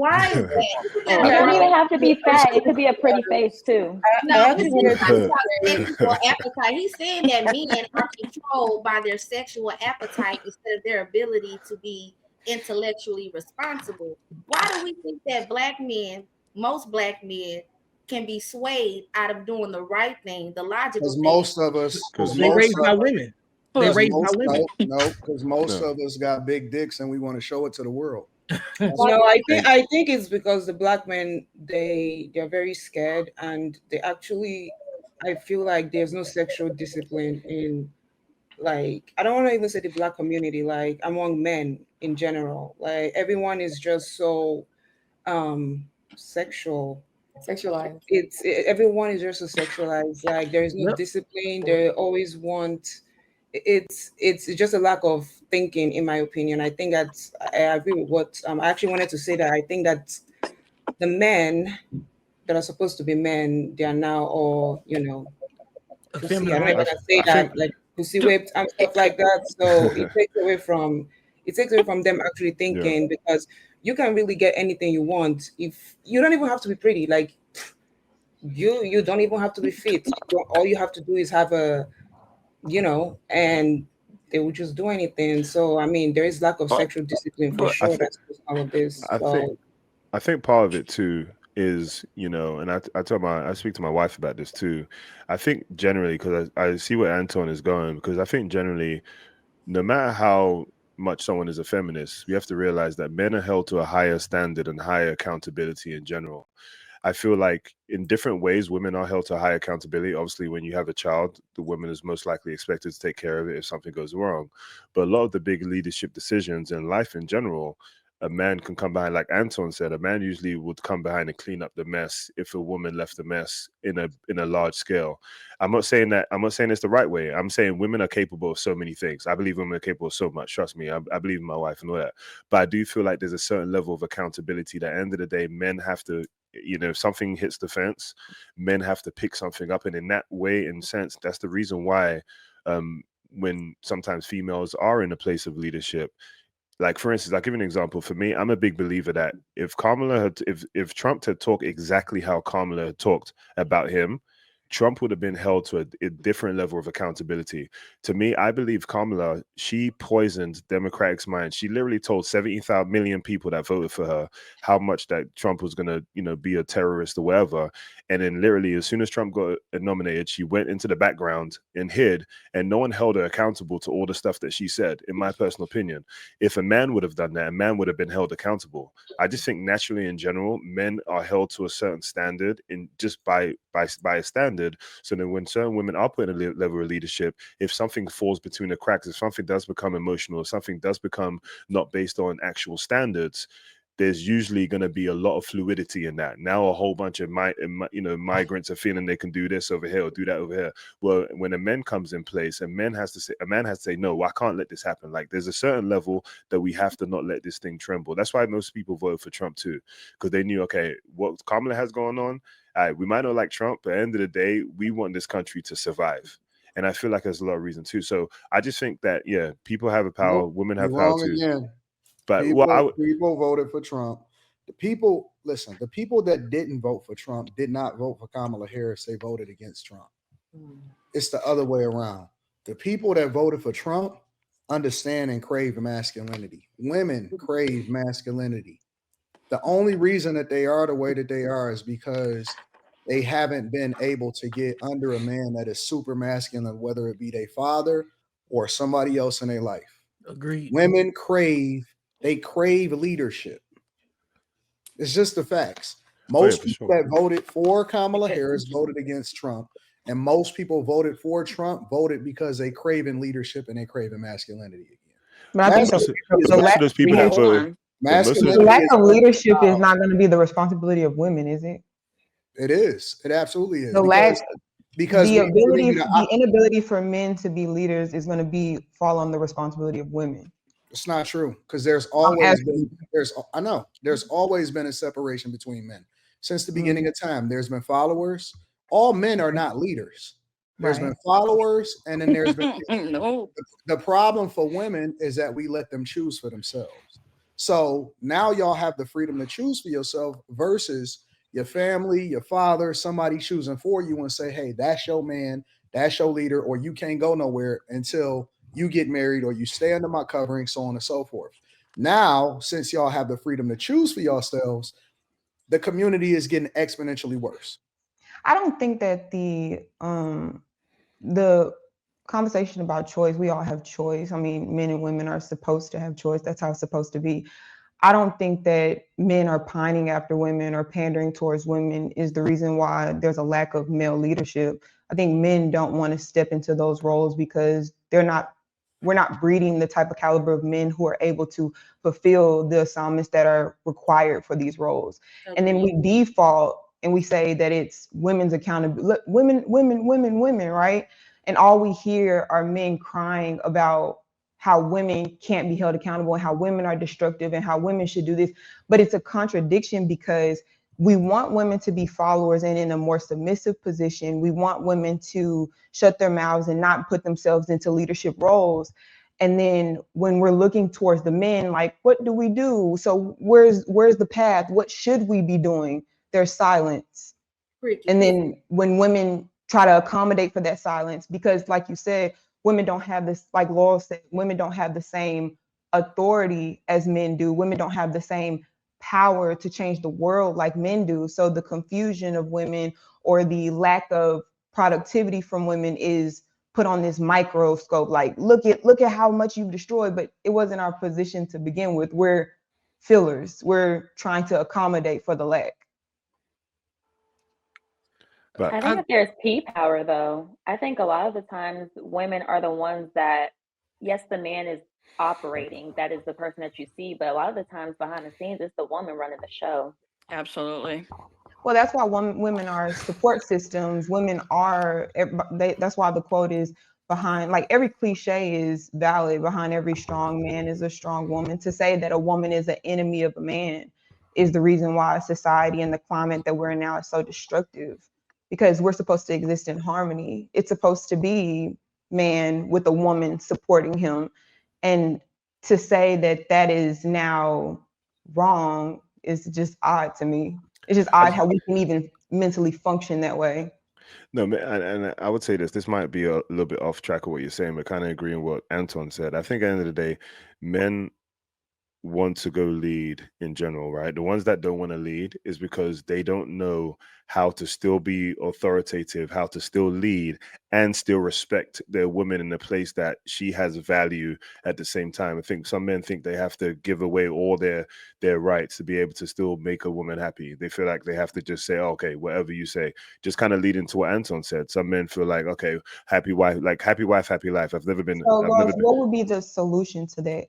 why is that? It don't even have to be fat. It could be a pretty face too. No, he's talking about sexual appetite. He's saying that men are controlled by their sexual appetite instead of their ability to be intellectually responsible. Why do we think that black men, most black men, can be swayed out of doing the right thing, the logical Because thing? most of us, they raised by women. They raised by women. No, because most of us got big dicks and we want to show it to the world. No, I think it's because the black men they're very scared, and they actually, I feel like there's no sexual discipline in, like, I don't want to even say the black community, like among men in general. Like everyone is just so sexualized. Everyone is just so sexualized. Like there is no discipline. They always want. It's just a lack of thinking, in my opinion. I think I agree with what I actually wanted to say, that I think that the men that are supposed to be men, they are now all, pussy. I don't even want to say that, like pussy whipped and stuff like that. So it takes away from them actually thinking, because you can really get anything you want if you don't even have to be pretty. Like you don't even have to be fit. All you have to do is have and they would just do anything. So I mean, there is lack of sexual discipline for sure. That's all of this. I think part of it too is, and I speak to my wife about this too. I think generally, because I see where Anton is going, because I think generally, no matter how much someone is a feminist, we have to realize that men are held to a higher standard and higher accountability in general. I feel like in different ways, women are held to high accountability. Obviously, when you have a child, the woman is most likely expected to take care of it if something goes wrong. But a lot of the big leadership decisions in life in general, a man can come behind, like Anton said, a man usually would come behind and clean up the mess if a woman left a mess in a large scale. I'm not saying it's the right way. I'm saying women are capable of so many things. I believe women are capable of so much. Trust me, I believe in my wife and all that. But I do feel like there's a certain level of accountability that at the end of the day, men have to, if something hits the fence, men have to pick something up. And in that way, in sense, that's the reason why when sometimes females are in a place of leadership, like for instance, I'll give you an example. For me, I'm a big believer that if Trump had talked exactly how Kamala had talked about him, Trump would have been held to a different level of accountability. To me, I believe Kamala, she poisoned Democrats' mind. She literally told 70 million people that voted for her how much that Trump was going to, be a terrorist or whatever. And then literally, as soon as Trump got nominated, she went into the background and hid, and no one held her accountable to all the stuff that she said, in my personal opinion. If a man would have done that, a man would have been held accountable. I just think naturally in general, men are held to a certain standard in just by a standard. So then when certain women are put in a level of leadership, if something falls between the cracks, if something does become emotional, if something does become not based on actual standards, there's usually going to be a lot of fluidity in that. Now a whole bunch of migrants are feeling they can do this over here or do that over here. Well, when a man comes in place, a man has to say, no, I can't let this happen. Like there's a certain level that we have to not let this thing tremble. That's why most people voted for Trump too, because they knew, okay, what Kamala has going on, we might not like Trump, but at the end of the day, we want this country to survive. And I feel like there's a lot of reason too. So I just think that, people have a power, women have power too. Again. But people voted for Trump. The people that didn't vote for Trump did not vote for Kamala Harris. They voted against Trump. It's the other way around. The people that voted for Trump understand and crave masculinity. Women crave masculinity. The only reason that they are the way that they are is because they haven't been able to get under a man that is super masculine, whether it be their father or somebody else in their life. Agreed. Women crave leadership. It's just the facts. Most people that voted for Kamala Harris voted against Trump, and most people voted for Trump voted because they craving leadership and they craving masculinity again. But I think the lack of leadership is not going to be the responsibility of women, is it? It is. It absolutely is. Because the inability for men to be leaders is going to fall on the responsibility of women. It's not true, because there's always been a separation between men since the beginning of time. There's been followers. All men are not leaders. There's been followers, and then there's been the problem for women is that we let them choose for themselves. So now y'all have the freedom to choose for yourself versus your family, your father, somebody choosing for you and say, hey, that's your man, that's your leader, or you can't go nowhere until you get married or you stay under my covering, so on and so forth. Now, since y'all have the freedom to choose for yourselves, the community is getting exponentially worse. I don't think that the conversation about choice, we all have choice. I mean, men and women are supposed to have choice. That's how it's supposed to be. I don't think that men are pining after women or pandering towards women is the reason why there's a lack of male leadership. I think men don't want to step into those roles because we're not breeding the type of caliber of men who are able to fulfill the assignments that are required for these roles. Okay. And then we default and we say that it's women's accountability, women, right? And all we hear are men crying about how women can't be held accountable and how women are destructive and how women should do this. But it's a contradiction because we want women to be followers and in a more submissive position. We want women to shut their mouths and not put themselves into leadership roles. And then when we're looking towards the men, like, what do we do? So where's the path? What should we be doing? There's silence. And then when women try to accommodate for that silence, because like you said, women don't have this, like Laurel said, women don't have the same authority as men do. Women don't have the same power to change the world like men do. So the confusion of women or the lack of productivity from women is put on this microscope. Like, look at how much you've destroyed, but it wasn't our position to begin with. We're fillers. We're trying to accommodate for the lack. But I think that there's P power, though. I think a lot of the times women are the ones that, yes, the man is operating, that is the person that you see, but a lot of the times behind the scenes, it's the woman running the show. Absolutely. Well, that's why women are support systems. Women are, that's why the quote is behind, like every cliche is valid. Behind every strong man is a strong woman. To say that a woman is an enemy of a man is the reason why society and the climate that we're in now is so destructive. Because we're supposed to exist in harmony. It's supposed to be man with a woman supporting him. And to say that that is now wrong is just odd to me. It's just odd how we can even mentally function that way. No, and I would say this might be a little bit off track of what you're saying, but kind of agreeing with what Anton said. I think at the end of the day, men want to go lead in general, right? The ones that don't want to lead is because they don't know how to still be authoritative, how to still lead and still respect their woman in the place that she has value at the same time. I think some men think they have to give away all their rights to be able to still make a woman happy. They feel like they have to just say, okay, whatever you say, just kind of leading to what Anton said. Some men feel like, okay, happy wife, happy life. I've never been. So, what would be the solution to that?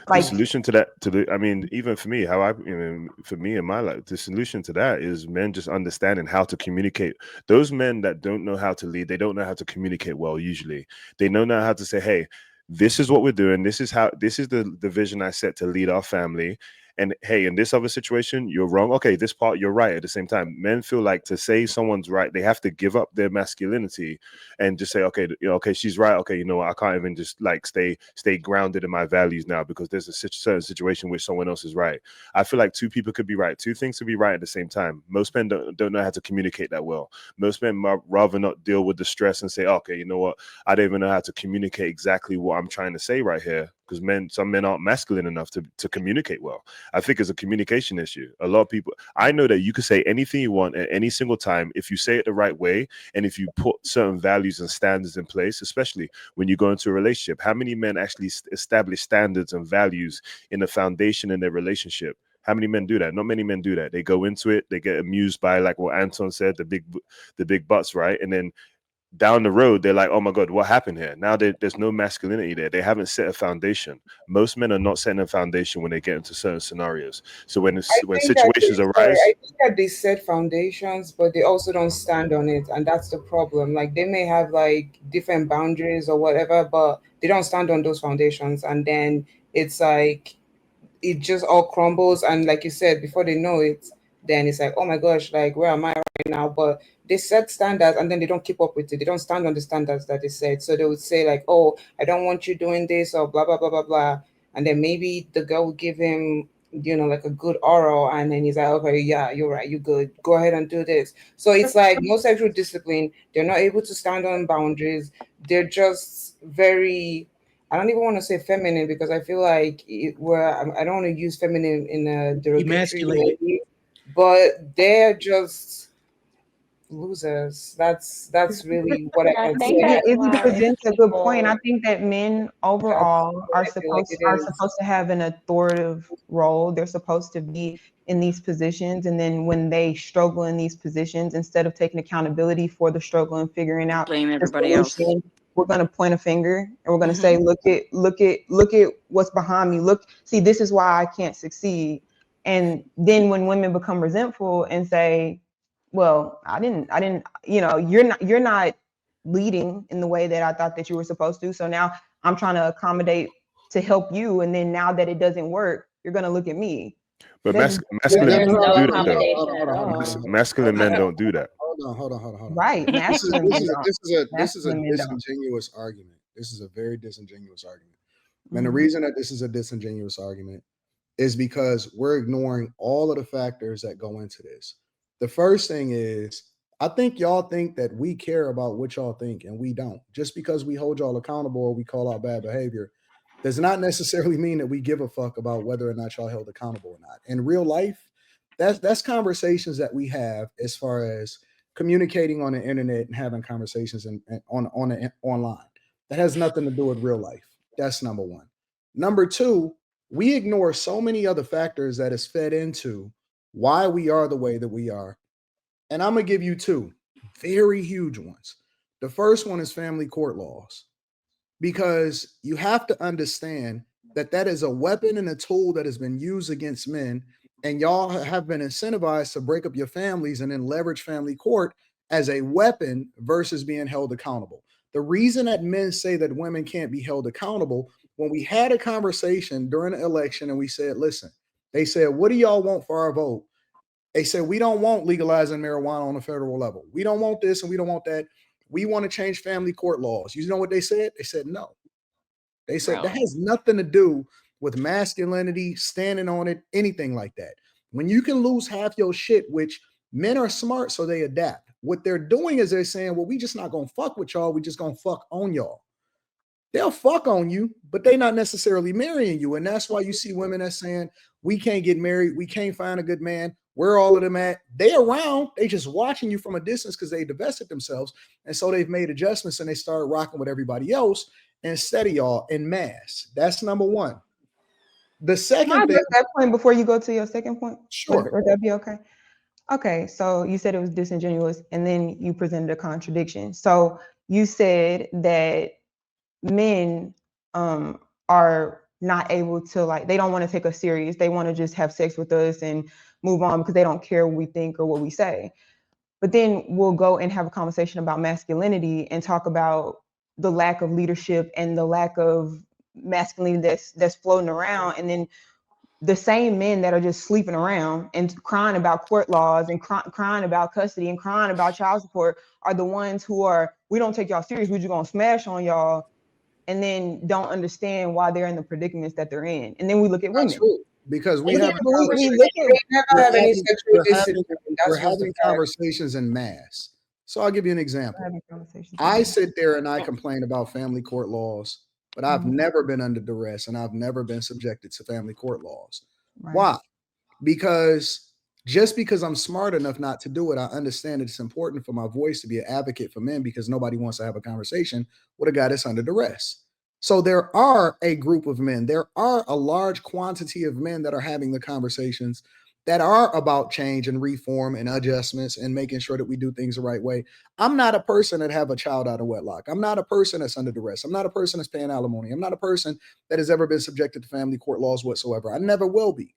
The solution to that, I mean, even for me, for me in my life, the solution to that is men just understanding how to communicate. Those men that don't know how to lead, they don't know how to communicate well. Usually, they don't know how to say, "Hey, this is what we're doing. This is the vision I set to lead our family." And hey, in this other situation, you're wrong. Okay, this part, you're right. At the same time, men feel like to say someone's right, they have to give up their masculinity and just say, okay, okay, she's right. Okay, you know what? I can't even just stay grounded in my values now because there's a certain situation where someone else is right. I feel like two people could be right. Two things could be right at the same time. Most men don't know how to communicate that well. Most men rather not deal with the stress and say, okay, you know what? I don't even know how to communicate exactly what I'm trying to say right here. Because some men aren't masculine enough to communicate well. I think it's a communication issue. A lot of people, I know that you can say anything you want at any single time if you say it the right way and if you put certain values and standards in place, especially when you go into a relationship. How many men actually establish standards and values in the foundation in their relationship? How many men do that? Not many men do that. They go into it, they get amused by, like what Anton said, the big butts, right? And then down the road, they're like, oh my God, what happened here? Now there's no masculinity there. They haven't set a foundation. Most men are not setting a foundation when they get into certain scenarios. So when situations arise. I think that they set foundations, but they also don't stand on it. And that's the problem. Like they may have like different boundaries or whatever, but they don't stand on those foundations. And then it's like, it just all crumbles. And like you said, before they know it, then it's like, oh my gosh, like where am I right now? But they set standards and then they don't keep up with it. They don't stand on the standards that they set. So they would say like, oh, I don't want you doing this or blah, blah, blah, blah, blah. and then maybe the girl will give him, like a good oral, and then he's like, okay, yeah, you're right, you're good, go ahead and do this. So it's like no sexual discipline. They're not able to stand on boundaries. They're just very, I don't even want to say feminine, because I feel like I don't want to use feminine in a derogatory way, but they're just losers. That's really what I can say. Yeah, it why presents a good point. I people think that men That's overall what I feel like it is. to have an authoritative role. They're supposed to be in these positions, and then when they struggle in these positions, instead of taking accountability for the struggle and figuring out Blame the everybody else. solution, we're going to point a finger and we're going to say, look at what's behind me. Look, see, this is why I can't succeed. And then when women become resentful and say, well, I didn't, you're not leading in the way that I thought that you were supposed to. So now I'm trying to accommodate to help you. And then now that it doesn't work, you're going to look at me. But That's- masculine there's men no don't do that though. accommodation at all. Masculine men don't do that. Hold on. Right. Masculine men don't. This is a Masculine men don't. disingenuous argument. This is a very disingenuous argument. And the reason that this is a disingenuous argument is because we're ignoring all of the factors that go into this. The first thing is, I think y'all think that we care about what y'all think, and we don't. Just because we hold y'all accountable or we call out bad behavior does not necessarily mean that we give a fuck about whether or not y'all held accountable or not. In real life, that's conversations that we have as far as communicating on the internet and having conversations online. That has nothing to do with real life. That's number one. Number two, we ignore so many other factors that is fed into why we are the way that we are. And I'm going to give you two very huge ones. The first one is family court laws, because you have to understand that that is a weapon and a tool that has been used against men. And y'all have been incentivized to break up your families and then leverage family court as a weapon versus being held accountable. The reason that men say that women can't be held accountable, when we had a conversation during the election and we said, listen, they said, what do y'all want for our vote? They said, we don't want legalizing marijuana on a federal level. We don't want this and we don't want that. We want to change family court laws. You know what they said? They said no. They said that has nothing to do with masculinity, standing on it, anything like that. When you can lose half your shit, which men are smart, so they adapt. What they're doing is they're saying, well, we just not going to fuck with y'all. We just going to fuck on y'all. They'll fuck on you, but they're not necessarily marrying you. And that's why you see women that's saying, we can't get married. We can't find a good man. Where all of them at? They around. They just watching you from a distance because they divested themselves. And so they've made adjustments and they started rocking with everybody else instead of y'all en masse. That's number one. The second thing. That point before you go to your second point? Sure. Would that be okay? Okay, so you said it was disingenuous and then you presented a contradiction. So you said that men are not able to, like, they don't want to take us serious. They want to just have sex with us and move on because they don't care what we think or what we say. But then we'll go and have a conversation about masculinity and talk about the lack of leadership and the lack of masculinity that's floating around. And then the same men that are just sleeping around and crying about court laws and crying about custody and crying about child support are the ones who are, we don't take y'all serious, we're just gonna smash on y'all, and then don't understand why they're in the predicaments that they're in. And then we look at women. Because we And have we're having conversations in mass. So I'll give you an example. I sit there and I complain about family court laws, but I've never been under duress and I've never been subjected to family court laws. Right. Why? Because just because I'm smart enough not to do it, I understand that it's important for my voice to be an advocate for men, because nobody wants to have a conversation with a guy that's under duress. So there are a group of men, there are a large quantity of men that are having the conversations that are about change and reform and adjustments and making sure that we do things the right way. I'm not a person that have a child out of wedlock. I'm not a person that's under duress. I'm not a person that's paying alimony. I'm not a person that has ever been subjected to family court laws whatsoever. I never will be.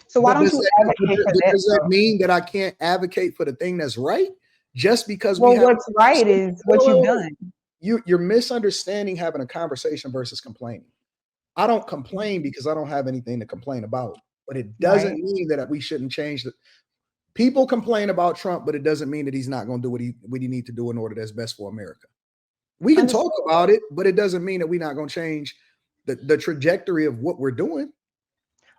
So why don't you advocate for that? Does that mean that I can't advocate for the thing that's right? Just because what's right is what you've done. You're misunderstanding having a conversation versus complaining. I don't complain because I don't have anything to complain about, but it doesn't mean that we shouldn't change the. People complain about Trump, but it doesn't mean that he's not going to do what he need to do in order that's best for America. We can talk about it, but it doesn't mean that we're not going to change the trajectory of what we're doing.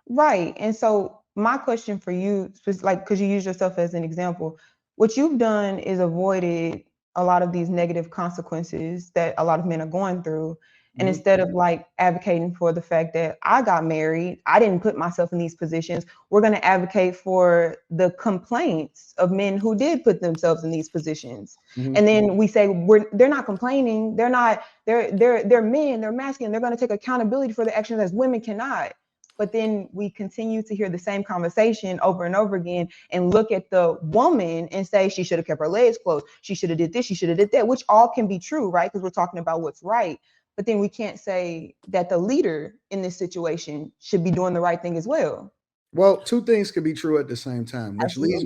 Right. And so my question for you, like, because you use yourself as an example, what you've done is avoided a lot of these negative consequences that a lot of men are going through. And instead of like advocating for the fact that I got married, I didn't put myself in these positions, we're going to advocate for the complaints of men who did put themselves in these positions. And then we say they're not complaining, they're men, they're masculine, they're going to take accountability for the actions as women cannot. But then we continue to hear the same conversation over and over again and look at the woman and say she should have kept her legs closed, she should have did this, she should have did that, which all can be true, right? Because we're talking about what's right. But then we can't say that the leader in this situation should be doing the right thing as well. Well, two things could be true at the same time, which Absolutely.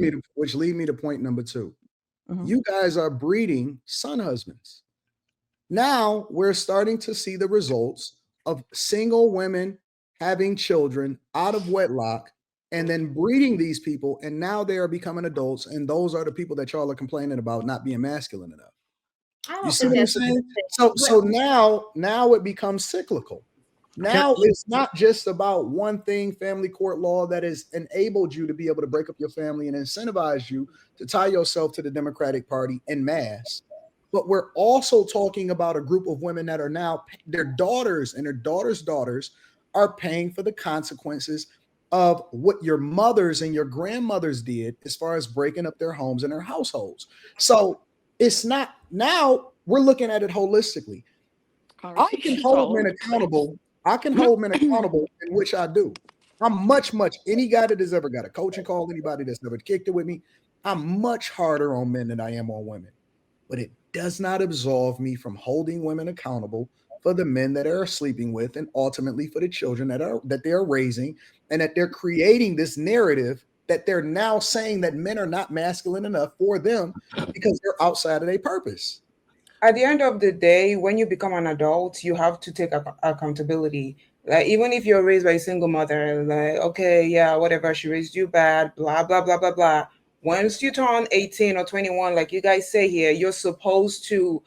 lead me to point number 2. You guys are breeding son husbands. Now we're starting to see the results of single women having children out of wedlock and then breeding these people, and now they are becoming adults, and those are the people that y'all are complaining about not being masculine enough. You see what I'm saying? So now it becomes cyclical. Now it's not just about one thing, family court law, that has enabled you to be able to break up your family and incentivize you to tie yourself to the Democratic Party en masse. But we're also talking about a group of women that are now, their daughters and their daughters' daughters are paying for the consequences of what your mothers and your grandmothers did as far as breaking up their homes and their households. So it's not, now we're looking at it holistically. I can hold men accountable. I can hold men accountable, in which I do. I'm much, any guy that has ever got a coaching call, anybody that's ever kicked it with me, I'm much harder on men than I am on women. But it does not absolve me from holding women accountable for the men that they're sleeping with, and ultimately for the children that they are raising, and that they're creating this narrative that they're now saying that men are not masculine enough for them because they're outside of their purpose. At the end of the day, when you become an adult, you have to take accountability. Like, even if you're raised by a single mother, like, okay, yeah, whatever, she raised you bad, blah, blah, blah, blah, blah. Once you turn 18 or 21, like you guys say here, you're supposed to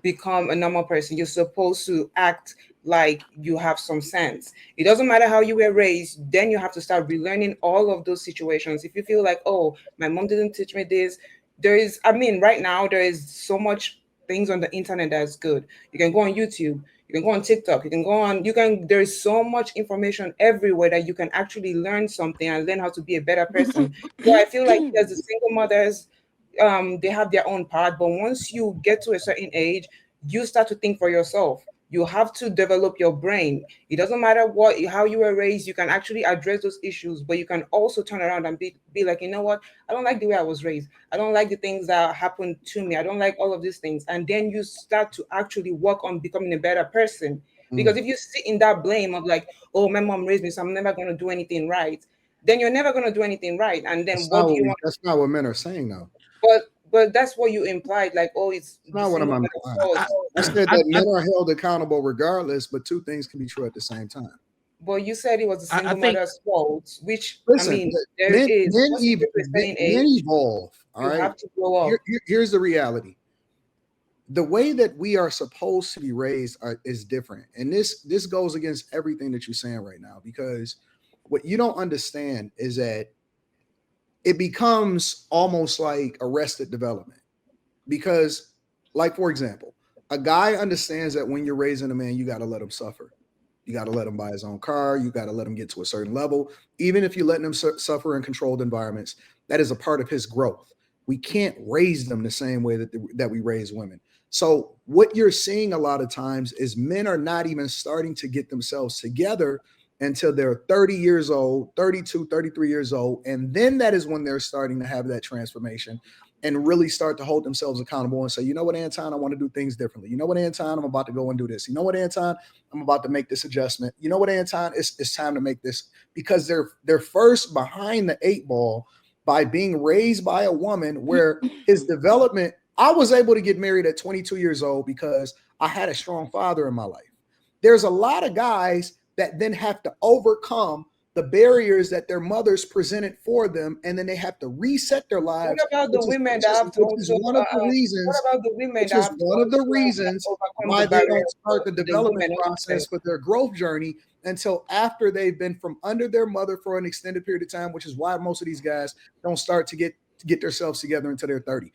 become a normal person. You're supposed to act like you have some sense. It doesn't matter how you were raised, then you have to start relearning all of those situations. If you feel like, oh, my mom didn't teach me this, right now, there is so much things on the internet that's good. You can go on YouTube, you can go on TikTok, there is so much information everywhere that you can actually learn something and learn how to be a better person. So I feel like as the single mothers, they have their own part, but once you get to a certain age, you start to think for yourself. You have to develop your brain. It doesn't matter how you were raised, you can actually address those issues, but you can also turn around and be like, you know what, I don't like the way I was raised. I don't like the things that happened to me. I don't like all of these things. And then you start to actually work on becoming a better person. Because if you sit in that blame of like, oh, my mom raised me, so I'm never going to do anything right, then you're never going to do anything right. And then That's not what men are saying, though. But that's what you implied, like, oh, it's not what I'm implying. I said that men are held accountable regardless, but two things can be true at the same time. But you said it was a single mother's fault, which, listen, I mean, men evolve. All right, have to grow up. Here's the reality. The way that we are supposed to be raised is different. And this goes against everything that you're saying right now, because what you don't understand is that it becomes almost like arrested development. Because, like, for example, a guy understands that when you're raising a man, you got to let him suffer. You got to let him buy his own car. You got to let him get to a certain level. Even if you're letting him suffer in controlled environments, that is a part of his growth. We can't raise them the same way that we raise women. So what you're seeing a lot of times is men are not even starting to get themselves together until they're 30 years old, 32, 33 years old. And then that is when they're starting to have that transformation and really start to hold themselves accountable and say, you know what, Anton, I want to do things differently. You know what, Anton, I'm about to go and do this. You know what, Anton, I'm about to make this adjustment. You know what, Anton, it's time to make this, because they're first behind the 8 ball by being raised by a woman where his development, I was able to get married at 22 years old because I had a strong father in my life. There's a lot of guys that then have to overcome the barriers that their mothers presented for them, and then they have to reset their lives. What about the women that have to Which is also? one of the reasons. What about the women Which that is have to one of the also reasons overcome why the they don't barriers start the for the development women process themselves? for their growth journey until after they've been from under their mother for an extended period of time, which is why most of these guys don't start to get themselves together until they're 30.